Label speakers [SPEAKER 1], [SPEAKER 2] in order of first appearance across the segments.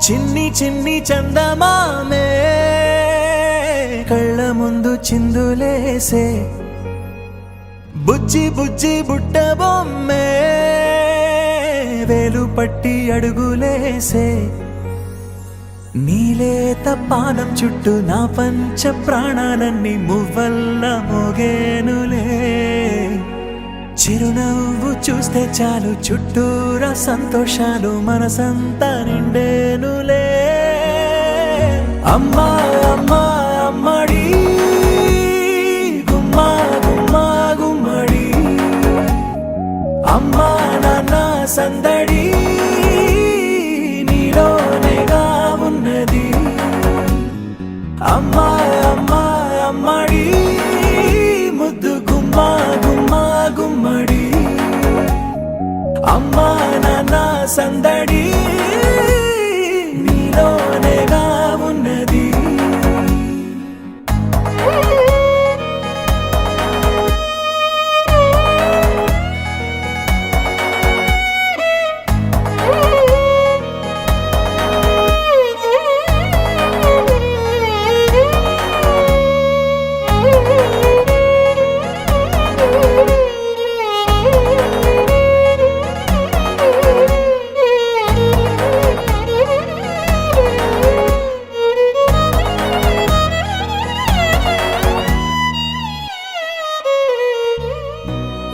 [SPEAKER 1] చిన్ని చిన్ని చందమామే కళ్ళ ముందు చిందులేసే బుజ్జి బుజ్జి బుట్ట బొమ్మే వేలు పట్టి అడుగులేసే నీలేత పానం చుట్టూ నా పంచ ప్రాణాలన్నీ మువ్వల్ల మోగేనులే చిరునవ్వు చూస్తే చాలు చుట్టూరా సంతోషాలు మనసంతా నిండేనులే అమ్మా అమ్మా అమ్మడి గుమ్మా గుమ్మా గుమ్మడి అమ్మా నాన్న సందడి నీలోనేగా ఉన్నది అమ్మా అమ్మా అమ్మడి ముద్దు గుమ్మా గుమ్మా గుమ్మడి అమ్మా నాన్న సందడి నీలోనేగా ఉన్నది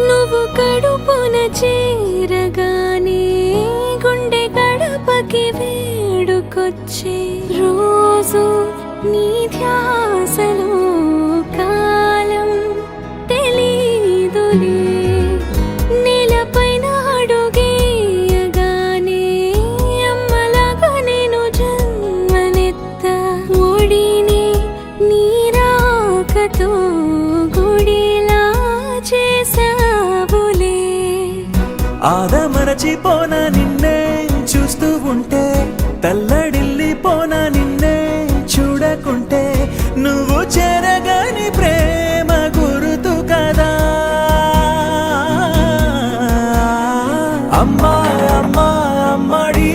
[SPEAKER 2] నువ్వు కడుపున చేరగానే గుండె గడపకి వేడుకొచ్చే రోజు నీ ధ్యాసలో కాలం తెలీదులే నేలపైన అడుగేయగానే అమ్మలాగా నేను జన్మనెత్త ఒడిని నీ రాకతో గుడిలా చేసావులే
[SPEAKER 1] ఆదమరచిపోనా నిన్నే చూస్తూ ఉంటే తల్లడిల్లిపోనా నిన్నే చూడకుంటే నువ్వు చెరగని ప్రేమ గురుతు కదా అమ్మా అమ్మా అమ్మడి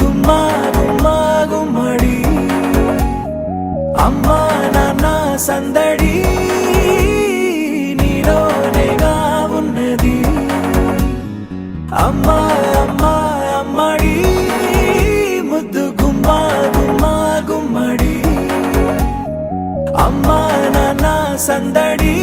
[SPEAKER 1] గుమ్మా గుమ్మా గుమ్మడి అమ్మా నాన్న సందడి నీలోనేగా ఉన్నది అమ్మా అమ్మా అమ్మడి ముద్దు గుమ్మా గుమ్మా గుమ్మడి అమ్మా నాన్న సందడి